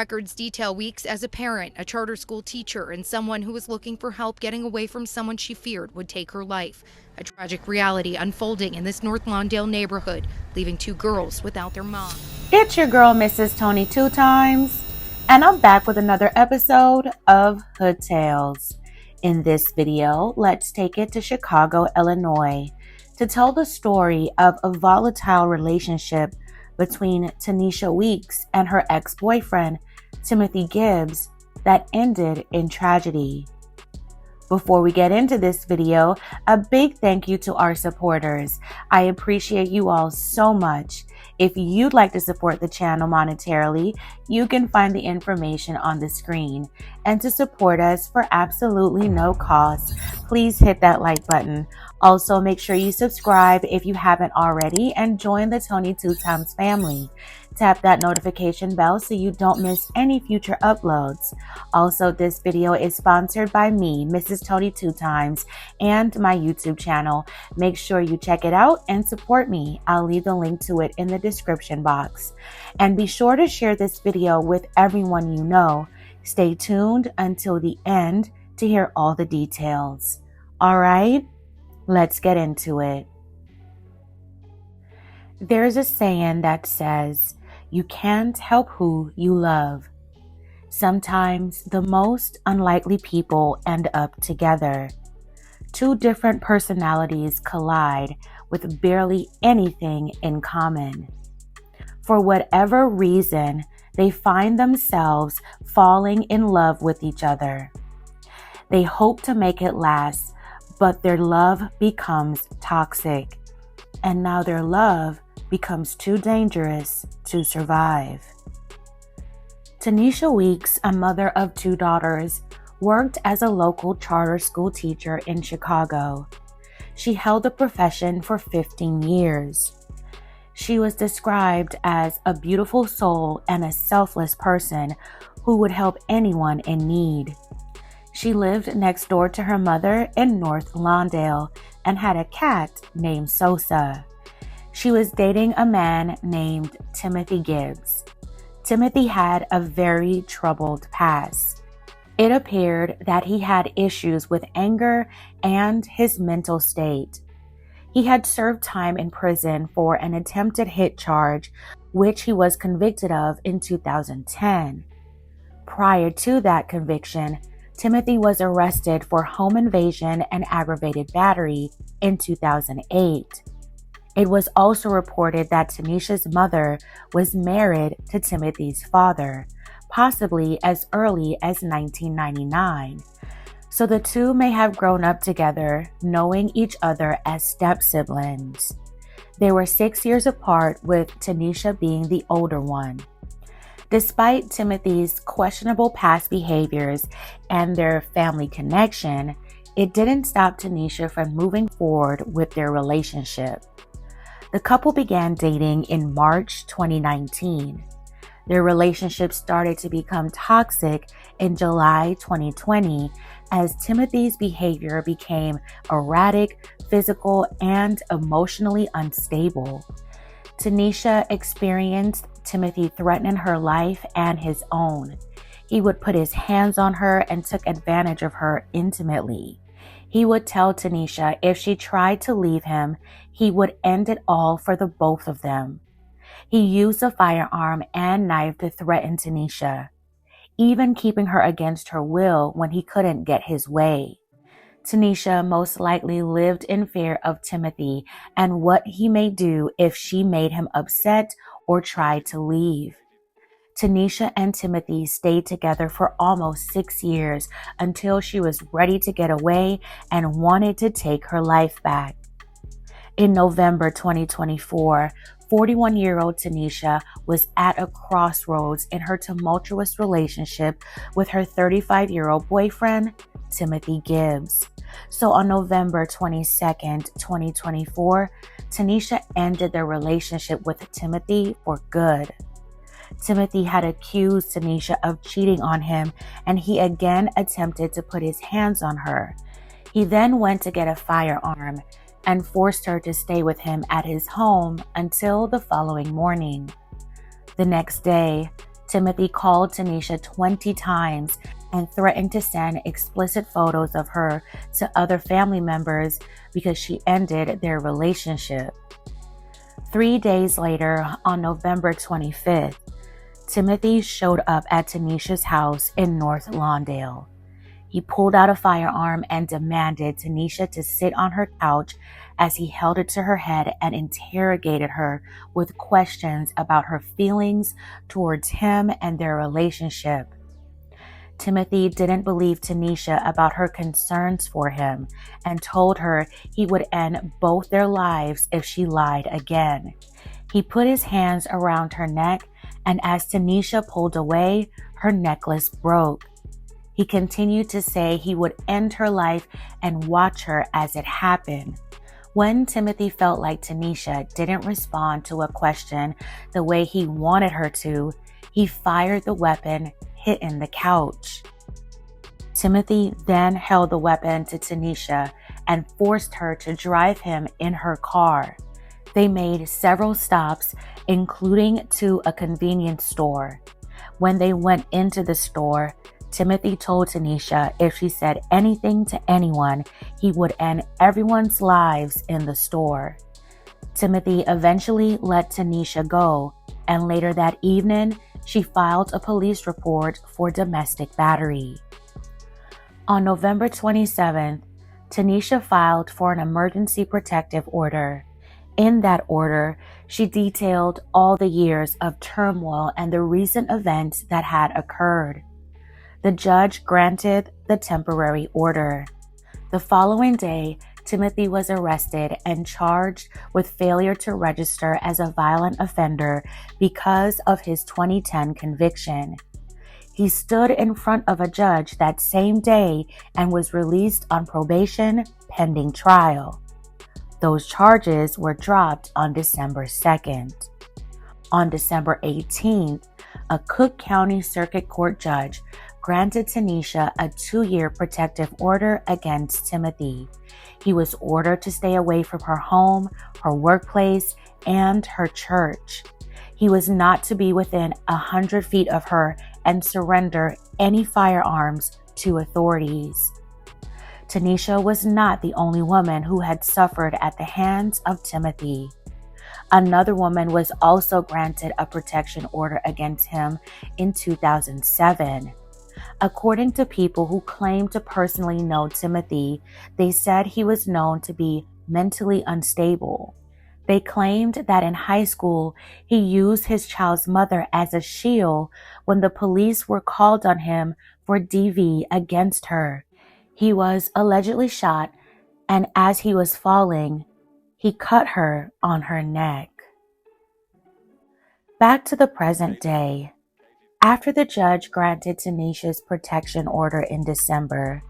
records detail weeks as a parent, a charter school teacher, and someone who was looking for help getting away from someone she feared would take her life. A tragic reality unfolding in this North Lawndale neighborhood, leaving 2 girls without their mom. It's your girl, Mrs. Tony 2 times, and I'm back with another episode of Hood Tales. In this video, let's take it to Chicago, Illinois, to tell the story of a volatile relationship between Tanisha Weeks and her ex-boyfriend, Timothy Gibbs, that ended in tragedy. Before we get into this video, a big thank you to our supporters. I appreciate you all so much. If you'd like to support the channel monetarily, you can find the information on the screen. And to support us for absolutely no cost, please hit that like button. Also, make sure you subscribe if you haven't already and join the Tony 2 times family. Tap that notification bell so you don't miss any future uploads. Also, this video is sponsored by me, Mrs. Tony 2 times, and my YouTube channel. Make sure you check it out and support me. I'll leave the link to it in the description box. And be sure to share this video with everyone you know. Stay tuned until the end to hear all the details. All right, let's get into it. There's a saying that says, you can't help who you love. Sometimes the most unlikely people end up together. 2 different personalities collide with barely anything in common. For whatever reason, they find themselves falling in love with each other. They hope to make it last, but their love becomes toxic. And now their love becomes too dangerous to survive. Tanisha Weeks, a mother of 2 daughters, worked as a local charter school teacher in Chicago. She held the profession for 15 years. She was described as a beautiful soul and a selfless person who would help anyone in need. She lived next door to her mother in North Lawndale and had a cat named Sosa. She was dating a man named Timothy Gibbs. Timothy had a very troubled past. It appeared that he had issues with anger and his mental state. He had served time in prison for an attempted hit charge, which he was convicted of in 2010. Prior to that conviction, Timothy was arrested for home invasion and aggravated battery in 2008. It was also reported that Tanisha's mother was married to Timothy's father, possibly as early as 1999. So the 2 may have grown up together, knowing each other as step-siblings. They were 6 years apart, with Tanisha being the older one. Despite Timothy's questionable past behaviors and their family connection, it didn't stop Tanisha from moving forward with their relationship. The couple began dating in March 2019. Their relationship started to become toxic in July 2020 as Timothy's behavior became erratic, physical, and emotionally unstable. Tanisha experienced Timothy threatening her life and his own. He would put his hands on her and took advantage of her intimately. He would tell Tanisha if she tried to leave him, he would end it all for the both of them. He used a firearm and knife to threaten Tanisha, even keeping her against her will when he couldn't get his way. Tanisha most likely lived in fear of Timothy and what he may do if she made him upset or tried to leave. Tanisha and Timothy stayed together for almost 6 years until she was ready to get away and wanted to take her life back. In November 2024, 41-year-old Tanisha was at a crossroads in her tumultuous relationship with her 35-year-old boyfriend, Timothy Gibbs. So on November 22nd, 2024, Tanisha ended their relationship with Timothy for good. Timothy had accused Tanisha of cheating on him, and he again attempted to put his hands on her. He then went to get a firearm and forced her to stay with him at his home until the following morning. The next day, Timothy called Tanisha 20 times and threatened to send explicit photos of her to other family members because she ended their relationship. 3 days later, on November 25th, Timothy showed up at Tanisha's house in North Lawndale. He pulled out a firearm and demanded Tanisha to sit on her couch as he held it to her head and interrogated her with questions about her feelings towards him and their relationship. Timothy didn't believe Tanisha about her concerns for him and told her he would end both their lives if she lied again. He put his hands around her neck, and as Tanisha pulled away, her necklace broke. He continued to say he would end her life and watch her as it happened. When Timothy felt like Tanisha didn't respond to a question the way he wanted her to, he fired the weapon, hitting the couch. Timothy then held the weapon to Tanisha and forced her to drive him in her car. They made several stops, including to a convenience store. When they went into the store, Timothy told Tanisha if she said anything to anyone, he would end everyone's lives in the store. Timothy eventually let Tanisha go, and later that evening, she filed a police report for domestic battery. On November 27th, Tanisha filed for an emergency protective order. In that order, she detailed all the years of turmoil and the recent events that had occurred. The judge granted the temporary order. The following day, Timothy was arrested and charged with failure to register as a violent offender because of his 2010 conviction. He stood in front of a judge that same day and was released on probation pending trial. Those charges were dropped on December 2nd. On December 18th, a Cook County Circuit Court judge granted Tanisha a 2-year protective order against Timothy. He was ordered to stay away from her home, her workplace, and her church. He was not to be within 100 feet of her and surrender any firearms to authorities. Tanisha was not the only woman who had suffered at the hands of Timothy. Another woman was also granted a protection order against him in 2007. According to people who claimed to personally know Timothy, they said he was known to be mentally unstable. They claimed that in high school, he used his child's mother as a shield when the police were called on him for DV against her. He was allegedly shot, and as he was falling, he cut her on her neck. Back to the present day. After the judge granted Tanisha's protection order in December,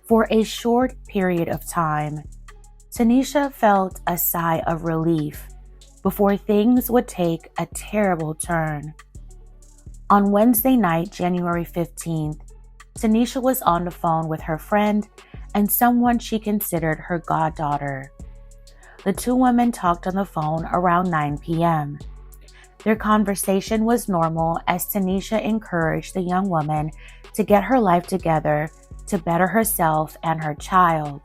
for a short period of time, Tanisha felt a sigh of relief before things would take a terrible turn. On Wednesday night, January 15th, Tanisha was on the phone with her friend and someone she considered her goddaughter. The two women talked on the phone around 9 p.m. Their conversation was normal as Tanisha encouraged the young woman to get her life together to better herself and her child.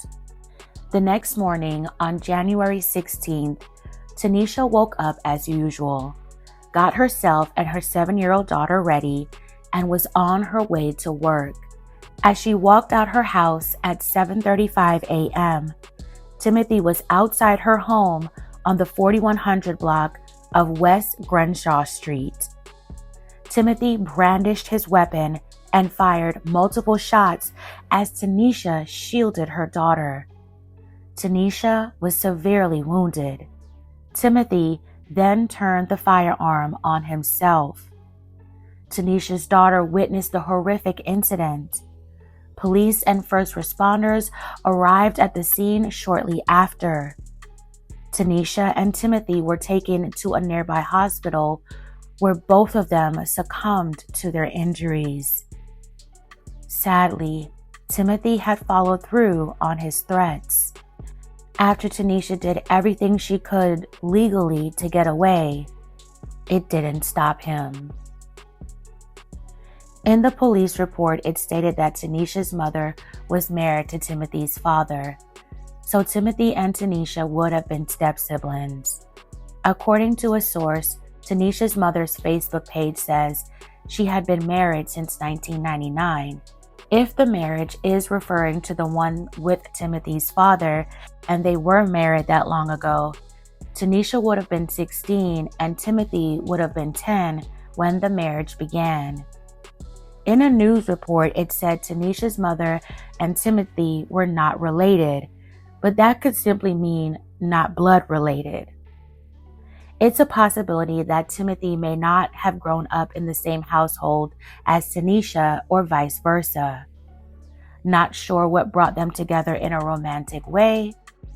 The next morning, on January 16th, Tanisha woke up as usual, got herself and her 7-year-old daughter ready, and was on her way to work. As she walked out her house at 7:35 a.m., Timothy was outside her home on the 4100 block of West Crenshaw Street. Timothy brandished his weapon and fired multiple shots as Tanisha shielded her daughter. Tanisha was severely wounded. Timothy then turned the firearm on himself. Tanisha's daughter witnessed the horrific incident. Police and first responders arrived at the scene shortly after. Tanisha and Timothy were taken to a nearby hospital where both of them succumbed to their injuries. Sadly, Timothy had followed through on his threats. After Tanisha did everything she could legally to get away, it didn't stop him. In the police report, it stated that Tanisha's mother was married to Timothy's father, so Timothy and Tanisha would have been step-siblings. According to a source, Tanisha's mother's Facebook page says she had been married since 1999. If the marriage is referring to the one with Timothy's father, and they were married that long ago, Tanisha would have been 16 and Timothy would have been 10 when the marriage began. In a news report, it said Tanisha's mother and Timothy were not related, but that could simply mean not blood related. It's a possibility that Timothy may not have grown up in the same household as Tanisha or vice versa. Not sure what brought them together in a romantic way,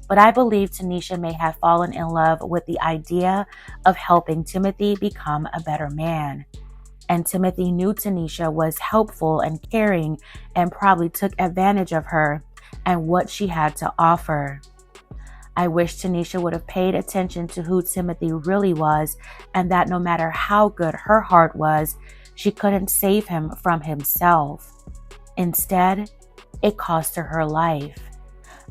but I believe Tanisha may have fallen in love with the idea of helping Timothy become a better man. And Timothy knew Tanisha was helpful and caring and probably took advantage of her and what she had to offer. I wish Tanisha would have paid attention to who Timothy really was and that no matter how good her heart was, she couldn't save him from himself. Instead, it cost her her life.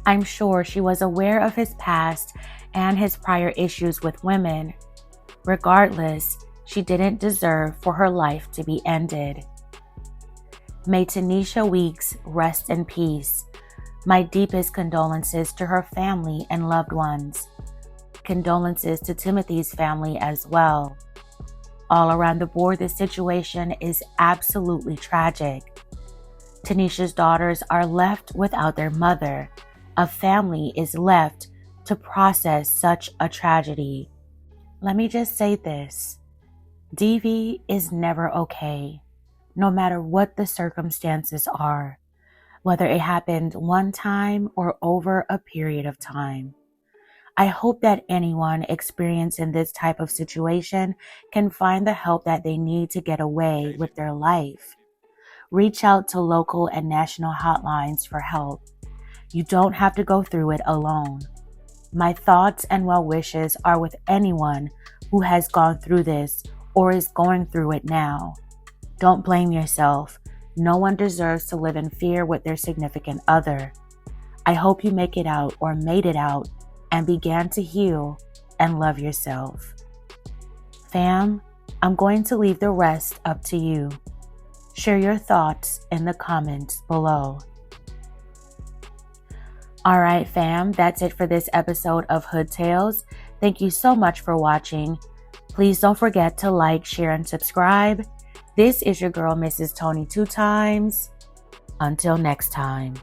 I'm sure she was aware of his past and his prior issues with women. Regardless, she didn't deserve for her life to be ended. May Tanisha Weeks rest in peace. My deepest condolences to her family and loved ones. Condolences to Timothy's family as well. All around the board, this situation is absolutely tragic. Tanisha's daughters are left without their mother. A family is left to process such a tragedy. Let me just say this. DV is never okay, no matter what the circumstances are, whether it happened one time or over a period of time. I hope that anyone experiencing this type of situation can find the help that they need to get away with their life. Reach out to local and national hotlines for help. You don't have to go through it alone. My thoughts and well wishes are with anyone who has gone through this or is going through it now. Don't blame yourself. No one deserves to live in fear with their significant other. I hope you make it out or made it out and began to heal and love yourself. Fam, I'm going to leave the rest up to you. Share your thoughts in the comments below. All right, fam, that's it for this episode of Hood Tales. Thank you so much for watching. Please don't forget to like, share, and subscribe. This is your girl, Mrs. Tony 2 times. Until next time.